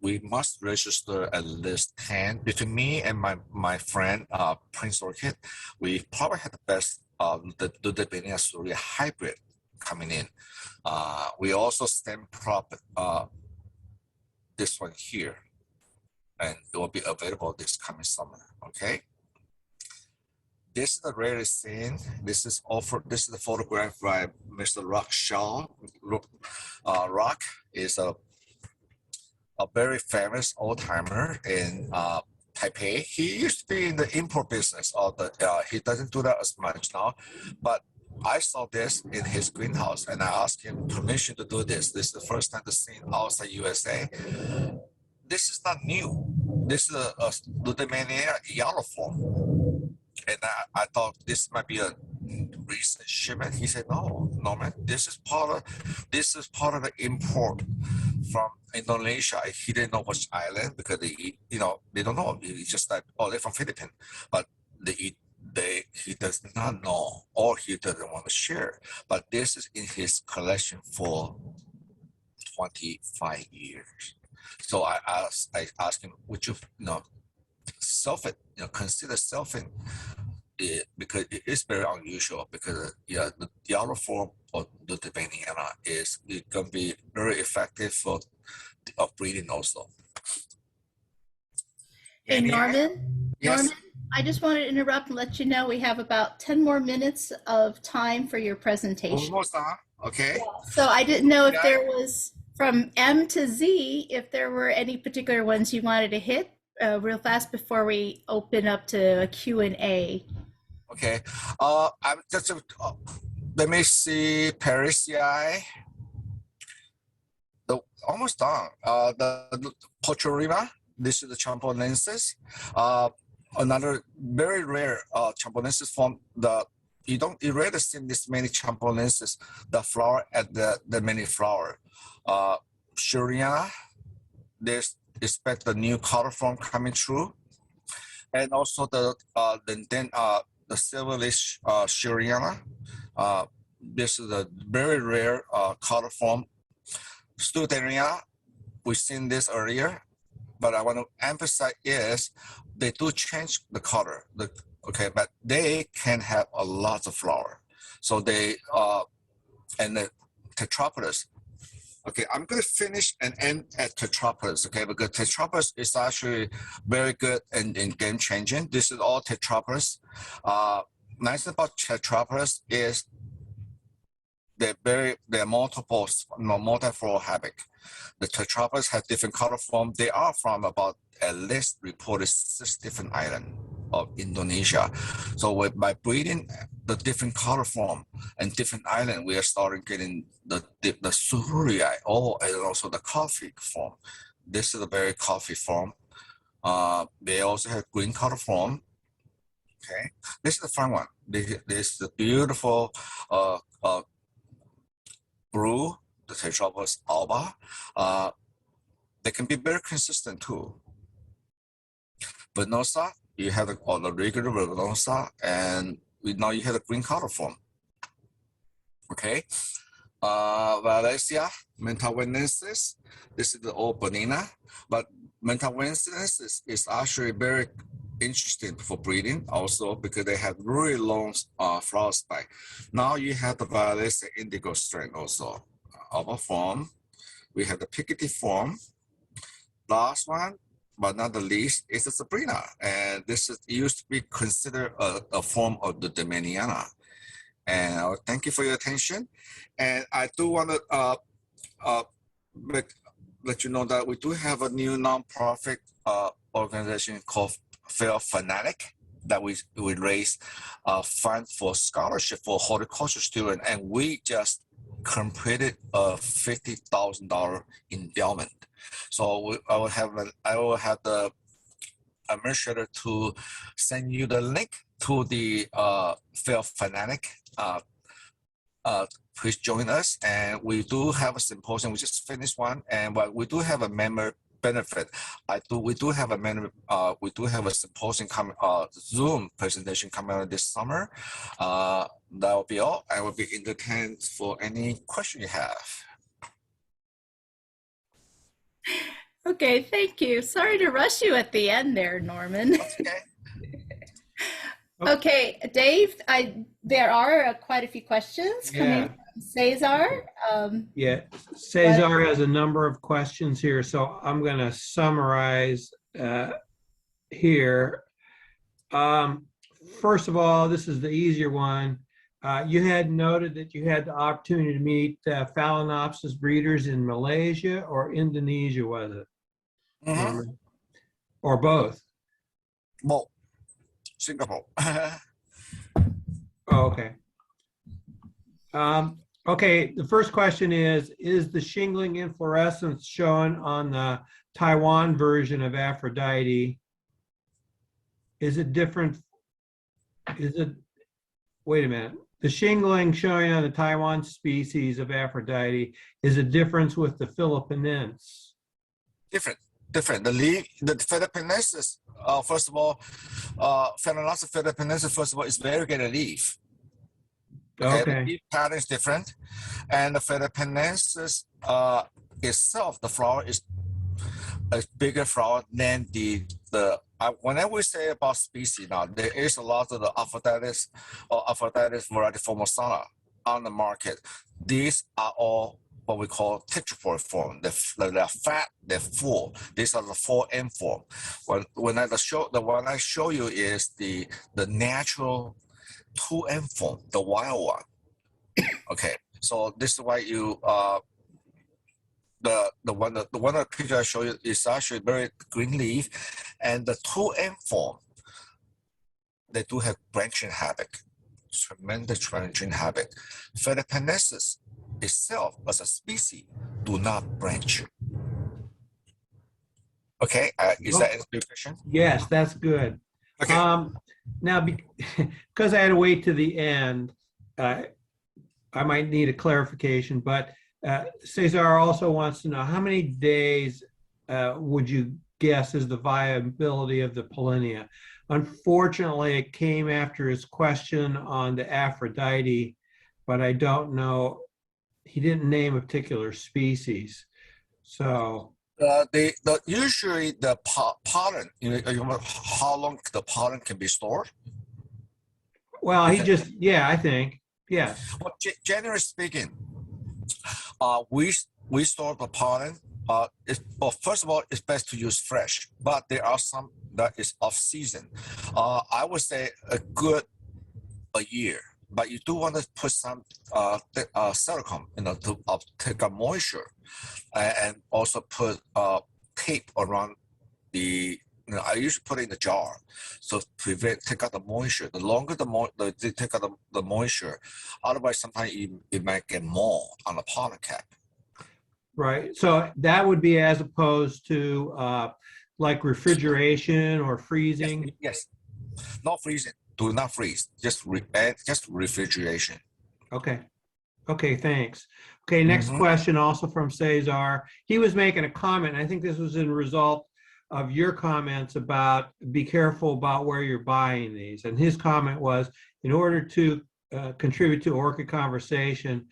We must register at least 10 between me and my friend Prince Orchid. We probably had the best the Lutemania cerurea hybrid coming in. We also stem prop this one here, and it will be available this coming summer. Okay. This is the rarest thing. This is the photograph by Mr. Rock Shaw. Rock is a very famous old timer in Taipei. He used to be in the import business. He doesn't do that as much now, but I saw this in his greenhouse, and I asked him permission to do this. This is the first time to see outside USA. This is not new. This is a Lutemania yellow form, and I thought this might be a recent shipment. He said, "No, man, this is part of the import from Indonesia." He didn't know which island because they don't know. He just like, they're from Philippines, but he does not know, or he doesn't want to share. But this is in his collection for 25 years. So I asked him, would you, sulfate, consider sulfate it, because it is very unusual because yeah, the other form of the banana is it can be very effective for of breeding also. Hey, Any Norman. yes, Norman, I just wanted to interrupt and let you know we have about 10 more minutes of time for your presentation. almost done. Okay. So I didn't know if Yeah. there was from M to Z, if there were any particular ones you wanted to hit real fast before we open up to a Q&A. Okay. I'm just let me see Parisii. The almost done. The Pochorima. This is the Champonensis. Another very rare Champonensis form. You rarely see this many Champonensis. The flower at the many flower. Shuriana. There's expect the new color form coming through, and also the silverlish Shuriana. This is a very rare color form. Studenia, we've seen this earlier, but I want to emphasize is they do change the color. But they can have a lot of flower. So they and the Tetropolis. Okay, I'm going to finish and end at Tetropolis, okay, because Tetropolis is actually very good and game changing. This is all Tetropolis. Nice about Tetropolis is they're multi-floral habit. The Tetropolis have different color form. They are from about at least reported 6 different islands of Indonesia. So by breeding the different color form and different island, we are starting getting the Sururia, and also the coffee form. This is a very coffee form. They also have green color form. Okay, this is the fun one. This is the beautiful blue, the Tetropolis alba. They can be very consistent too. Venosa, you have the regular Venosa, and now you have the green color form. Okay. Valencia, Mentawenensis. This is the old banana, but Mentawenensis is actually very interesting for breeding also because they have really long flower spike. Now you have the Valencia indigo strain also. Alba form. We have the Piketty form. Last one, but not the least, is the Sabrina. And this used to be considered a form of the Dominiana. And thank you for your attention. And I do want to let you know that we do have a new nonprofit organization called Phalaenopsis that we raise fund for scholarship for horticulture students, and we just completed a $50,000 endowment. So I will have the administrator to send you the link to the Phalaenopsis. Please join us, and we do have a symposium. We just finished one, but we do have a member benefit. We do have a symposium coming, Zoom presentation coming out this summer. That will be all. I will be entertained for any question you have. Okay, thank you. Sorry to rush you at the end there, Norman. Okay. Okay, Dave, there are quite a few questions coming from Cesar. Cesar has a number of questions here, so I'm going to summarize here. First of all, this is the easier one. You had noted that you had the opportunity to meet Phalaenopsis breeders in Malaysia or Indonesia, was it? Mm-hmm. Or both? Well, Singapore. Okay. Okay, the first question is the shingling inflorescence shown on the Taiwan version of Aphrodite, is it different? Wait a minute. The shingling showing on the Taiwan species of Aphrodite is a difference with the Philippinensis? Different. The Philippinensis, first of all, Phalaenopsis philippinensis, first of all, is very good at leaf. Okay. The leaf pattern is different. And the Philippinensis itself, the flower is a bigger flower than whenever we say about species now, there is a lot of the Aphrodites or Aphrodites variety formosana on the market. These are all what we call tetraploid form. They're fat, they're full. These are the 4N form. The one I show you is the natural 2N form, the wild one. Okay, so this is why you the one picture I show you is actually very green leaf, and the 2N form, they do have branching habit, tremendous branching habit. Phalaenopsis itself as a species do not branch. Okay, is that answer your question? Yes, that's good. Okay. Now, because I had to wait to the end, I might need a clarification, but Cesar also wants to know how many days would you guess is the viability of the pollinia? Unfortunately, it came after his question on the Aphrodite, but I don't know. He didn't name a particular species. So Usually the pollen, how long the pollen can be stored? well, I think, yes. Well, generally speaking, we store the pollen. First of all, it's best to use fresh, but there are some that is off season. I would say a year, but you do want to put some silicone, to take up moisture, and also put tape around the. I usually put it in the jar, so take out the moisture. The longer they take out the moisture, otherwise sometimes it might get mold on the pollen cap. Right. So that would be as opposed to like refrigeration or freezing. Yes. Not freezing. Do not freeze. Just refrigeration. Okay. Okay, thanks. Okay, next question also from Cesar. He was making a comment. I think this was in result of your comments about be careful about where you're buying these. And his comment was, in order to contribute to orchid conservation,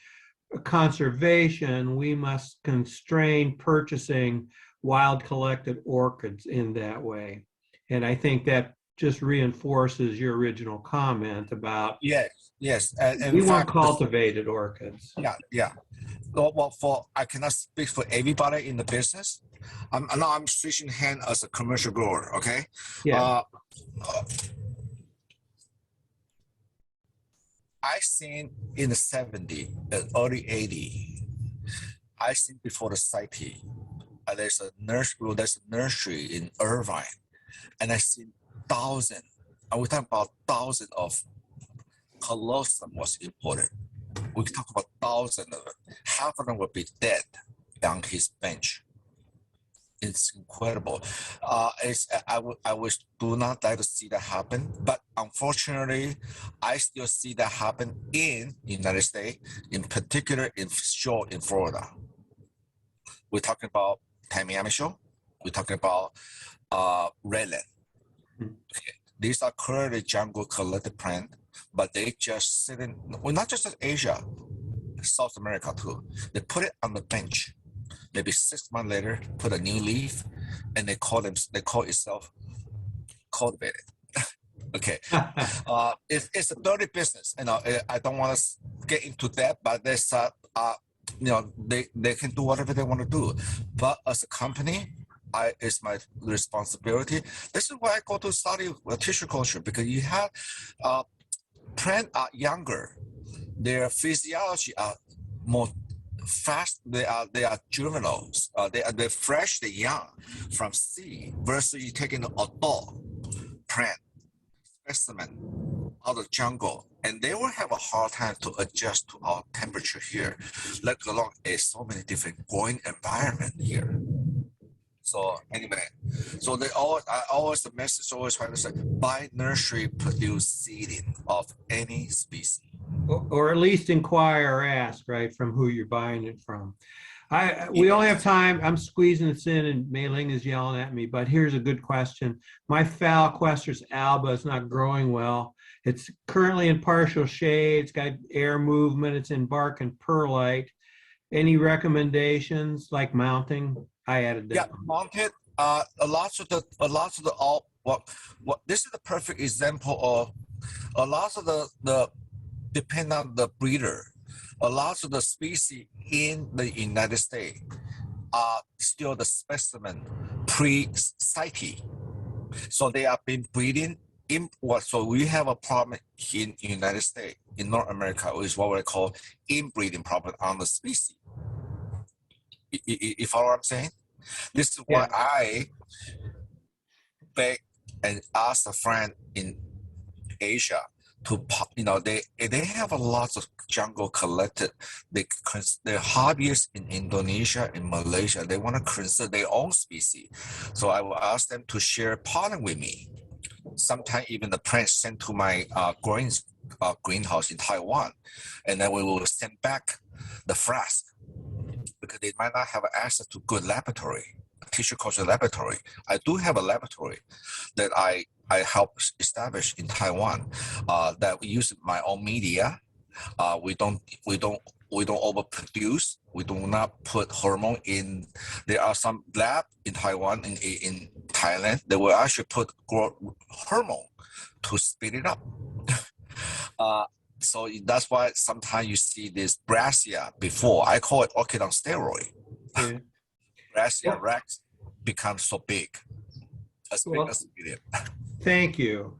we must constrain purchasing wild collected orchids in that way. And I think that just reinforces your original comment about yes. And we want cultivated orchids. Yeah. Well, I cannot speak for everybody in the business. I'm switching hand as a commercial grower. Okay. Yeah. I seen in the 70s and early 80s. I seen before the city. There's a nursery in Irvine, and I seen thousands. We're talking about thousands of colossum was imported. We talk about thousands of it. Half of them would be dead on his bench. It's incredible. I wish do not like to see that happen, but unfortunately, I still see that happen in United States, in particular in Florida. We're talking about Tamiami show. We're talking about redland. Okay. These are currently jungle collected plant, but they just sit in. Well, not just in Asia, South America too. They put it on the bench. Maybe 6 months later, put a new leaf, and they call itself cultivated. Okay, it's a dirty business. I don't want to get into that, but there's they can do whatever they want to do. But as a company, it's my responsibility. This is why I go to study tissue culture, because you have plant are younger, their physiology are more fast. They are juveniles. They're fresh. They're young from seed versus you taking an adult plant specimen out of jungle, and they will have a hard time to adjust to our temperature here, let alone so many different growing environment here. So anyway, the message always trying to say, buy nursery produced seeding of any species. Or at least inquire or ask, right, from who you're buying it from. We only have time. I'm squeezing this in, and Mei Ling is yelling at me, but here's a good question. My Phalaenopsis alba is not growing well. It's currently in partial shade. It's got air movement. It's in bark and perlite. Any recommendations like mounting? I added Yeah, that. mounted. A lot of the all what this is the perfect example of a lot of the depend on the breeder. A lot of the species in the United States are still the specimen pre-sighted. So they are been breeding in what? So we have a problem in United States, in North America, is what we call inbreeding problem on the species. You follow what I'm saying? This is why Yeah. I beg and ask a friend in Asia to, they have a lot of jungle collected. They're hobbyists in Indonesia, in Malaysia. They want to conserve their own species. So I will ask them to share pollen with me. Sometimes even the plant sent to my greenhouse in Taiwan, and then we will send back the flask because they might not have access to good laboratory, tissue culture laboratory. I do have a laboratory that I helped establish in Taiwan that we use my own media. We don't overproduce. We do not put hormone in. There are some lab in Taiwan, in Thailand, that will actually put hormone to speed it up. So that's why sometimes you see this brassia before. I call it orchid on steroid. Yeah. Brassia rex becomes so big, as big Well, as a million. thank you.